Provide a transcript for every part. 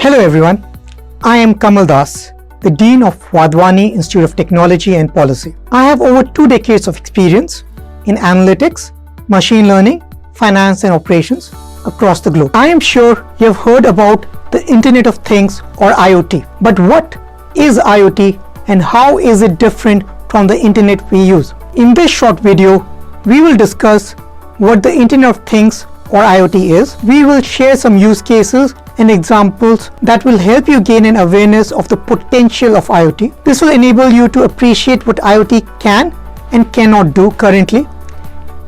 Hello everyone, I am Kamal Das, the Dean of Wadhwani Institute of Technology and Policy. I have over 2 decades of experience in analytics, machine learning, finance and operations across the globe. I am sure you have heard about the Internet of Things or IoT. But what is IoT and how is it different from the Internet we use? In this short video, we will discuss what the Internet of Things or IoT is. We will share some use cases and examples that will help you gain an awareness of the potential of IoT. This will enable you to appreciate what IoT can and cannot do currently.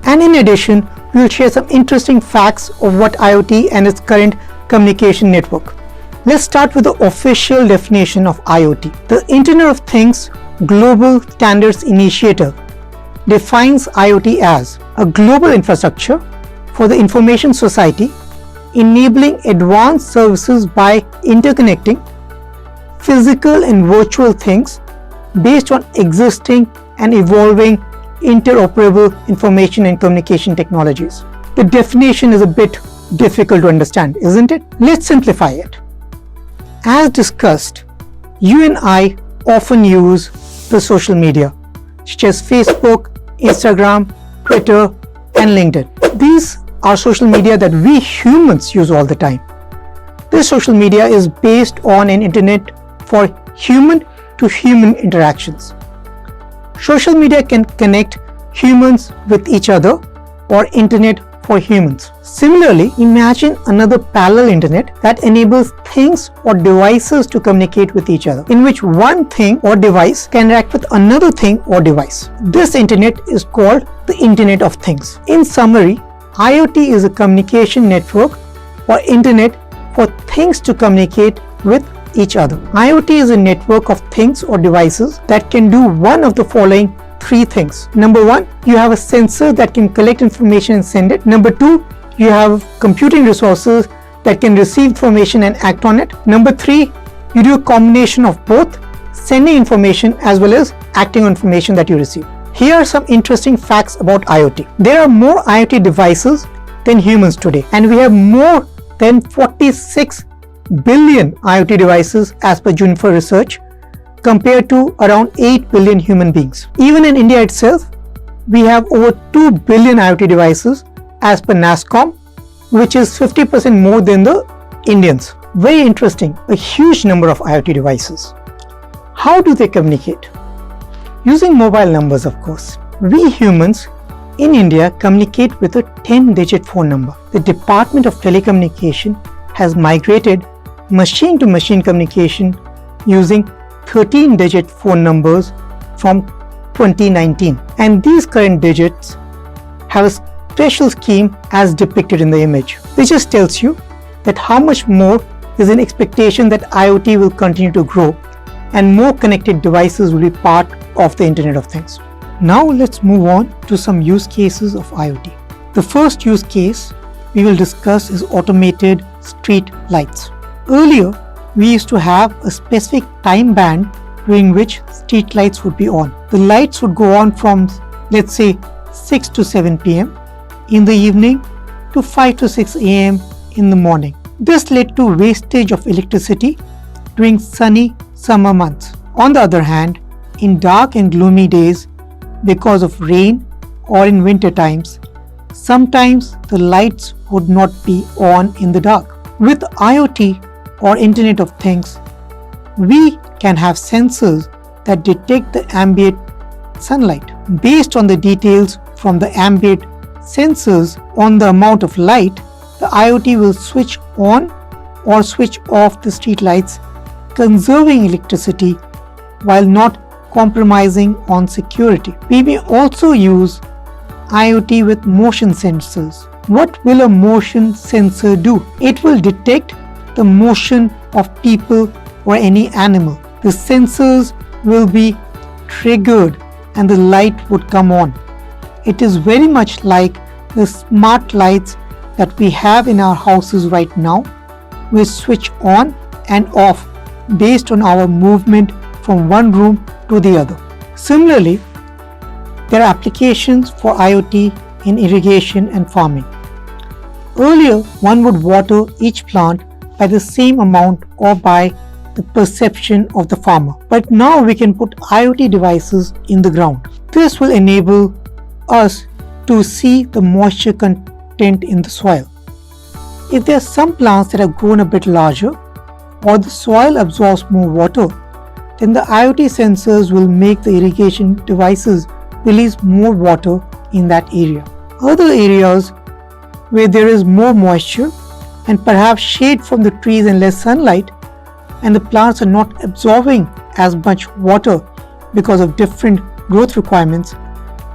And in addition, we will share some interesting facts of what IoT and its current communication network. Let's start with the official definition of IoT. The Internet of Things Global Standards Initiative defines IoT as a global infrastructure for the information society, enabling advanced services by interconnecting physical and virtual things based on existing and evolving interoperable information and communication technologies. The definition is a bit difficult to understand, isn't it? Let's simplify it. As discussed, you and I often use the social media, such as Facebook, Instagram, Twitter, and LinkedIn. These are social media that we humans use all the time. This social media is based on an internet for human to human interactions. Social media can connect humans with each other or internet for humans. Similarly, imagine another parallel internet that enables things or devices to communicate with each other, in which one thing or device can interact with another thing or device. This internet is called the Internet of Things. In summary, IoT is a communication network or internet for things to communicate with each other. IoT is a network of things or devices that can do one of the following 3 things. Number 1, you have a sensor that can collect information and send it. Number 2, you have computing resources that can receive information and act on it. Number 3, you do a combination of both, sending information as well as acting on information that you receive. Here are some interesting facts about IoT. There are more IoT devices than humans today, and we have more than 46 billion IoT devices as per Juniper research, compared to around 8 billion human beings. Even in India itself, we have over 2 billion IoT devices as per NASSCOM, which is 50% more than the Indians. Very interesting, a huge number of IoT devices. How do they communicate? Using mobile numbers, of course. We humans in India communicate with a 10-digit phone number. The Department of Telecommunication has migrated machine-to-machine communication using 13-digit phone numbers from 2019. And these current digits have a special scheme as depicted in the image. This just tells you that how much more is an expectation that IoT will continue to grow and more connected devices will be part of the Internet of Things. Now let's move on to some use cases of IoT. The first use case we will discuss is automated street lights. Earlier, we used to have a specific time band during which street lights would be on. The lights would go on from, let's say, 6 to 7 p.m. in the evening to 5 to 6 a.m. in the morning. This led to wastage of electricity during sunny summer months. On the other hand, in dark and gloomy days, because of rain or in winter times, sometimes the lights would not be on in the dark. With IoT or Internet of Things, we can have sensors that detect the ambient sunlight. Based on the details from the ambient sensors on the amount of light, the IoT will switch on or switch off the street lights, conserving electricity while not compromising on security. We may also use IoT with motion sensors. What will a motion sensor do? It will detect the motion of people or any animal. The sensors will be triggered and the light would come on. It is very much like the smart lights that we have in our houses right now. We switch on and off based on our movement from one room to the other. Similarly, there are applications for IoT in irrigation and farming. Earlier, one would water each plant by the same amount or by the perception of the farmer. But now we can put IoT devices in the ground. This will enable us to see the moisture content in the soil. If there are some plants that have grown a bit larger or the soil absorbs more water, then the IoT sensors will make the irrigation devices release more water in that area. Other areas where there is more moisture and perhaps shade from the trees and less sunlight, and the plants are not absorbing as much water because of different growth requirements,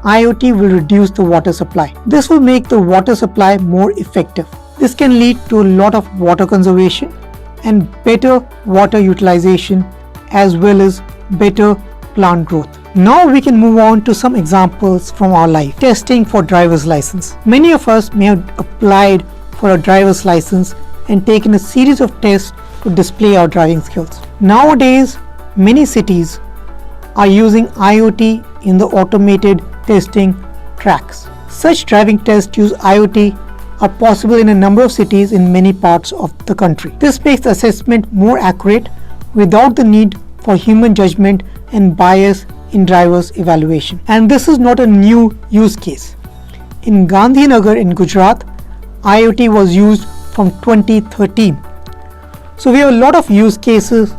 IoT will reduce the water supply. This will make the water supply more effective. This can lead to a lot of water conservation and better water utilization as well as better plant growth. Now we can move on to some examples from our life. Testing for driver's license. Many of us may have applied for a driver's license and taken a series of tests to display our driving skills. Nowadays, many cities are using IoT in the automated testing tracks. Such driving tests use IoT are possible in a number of cities in many parts of the country. This makes the assessment more accurate without the need for human judgment and bias in driver's evaluation. And this is not a new use case. In Gandhinagar in Gujarat, IoT was used from 2013. So we have a lot of use cases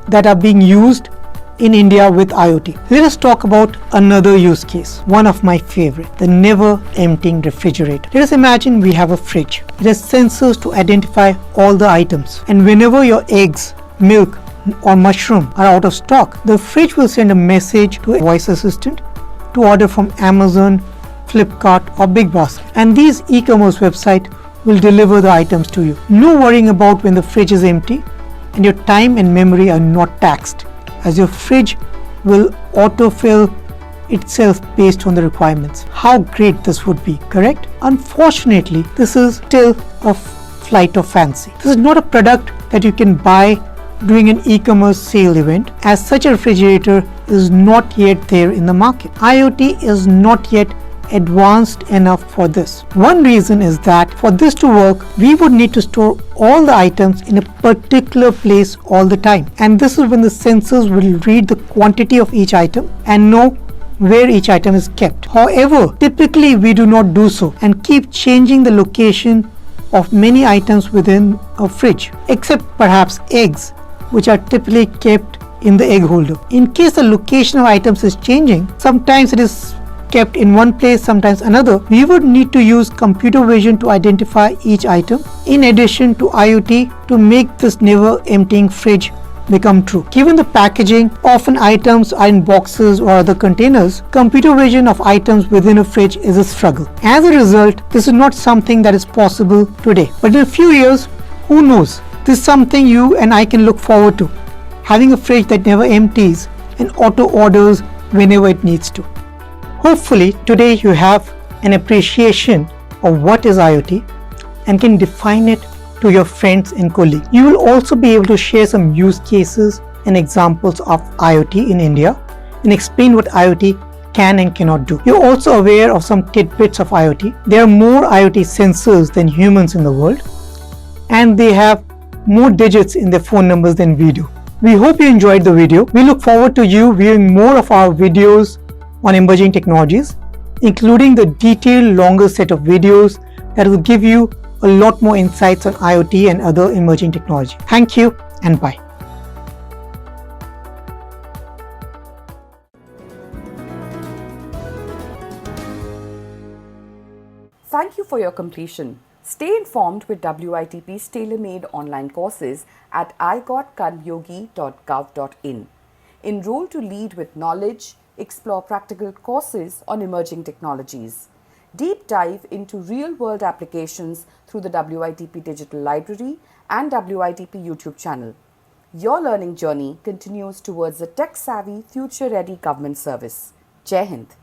that are being used in India with IoT. Let us talk about another use case, one of my favorite, the never emptying refrigerator. Let us imagine we have a fridge. It has sensors to identify all the items, and whenever your eggs, milk or mushroom are out of stock, the fridge will send a message to a voice assistant to order from Amazon, Flipkart or Big Basket, and these e-commerce websites will deliver the items to you. No worrying about when the fridge is empty, and your time and memory are not taxed, as your fridge will autofill itself based on the requirements. How great this would be, correct? Unfortunately, this is still a flight of fancy. This is not a product that you can buy during an e-commerce sale event, as such a refrigerator is not yet there in the market. IoT is not yet advanced enough for this. One reason is that for this to work, we would need to store all the items in a particular place all the time. And this is when the sensors will read the quantity of each item and know where each item is kept. However, typically we do not do so and keep changing the location of many items within a fridge, except perhaps eggs, which are typically kept in the egg holder. In case the location of items is changing, sometimes it is kept in one place, sometimes another, we would need to use computer vision to identify each item, in addition to IoT to make this never emptying fridge become true. Given the packaging, often items are in boxes or other containers, computer vision of items within a fridge is a struggle. As a result, this is not something that is possible today. But in a few years, who knows? This is something you and I can look forward to. Having a fridge that never empties and auto orders whenever it needs to. Hopefully today you have an appreciation of what is IoT and can define it to your friends and colleagues. You will also be able to share some use cases and examples of IoT in India and explain what IoT can and cannot do. You're also aware of some tidbits of IoT. There are more IoT sensors than humans in the world, and they have more digits in their phone numbers than we do. We hope you enjoyed the video. We look forward to you viewing more of our videos on emerging technologies, including the detailed longer set of videos that will give you a lot more insights on IoT and other emerging technology. Thank you and bye. Thank you for your completion. Stay informed with WITP's tailor-made online courses at igotkarmyogi.gov.in. Enroll to lead with knowledge, explore practical courses on emerging technologies. Deep dive into real-world applications through the WITP Digital Library and WITP YouTube channel. Your learning journey continues towards a tech-savvy, future-ready government service. Jai Hind.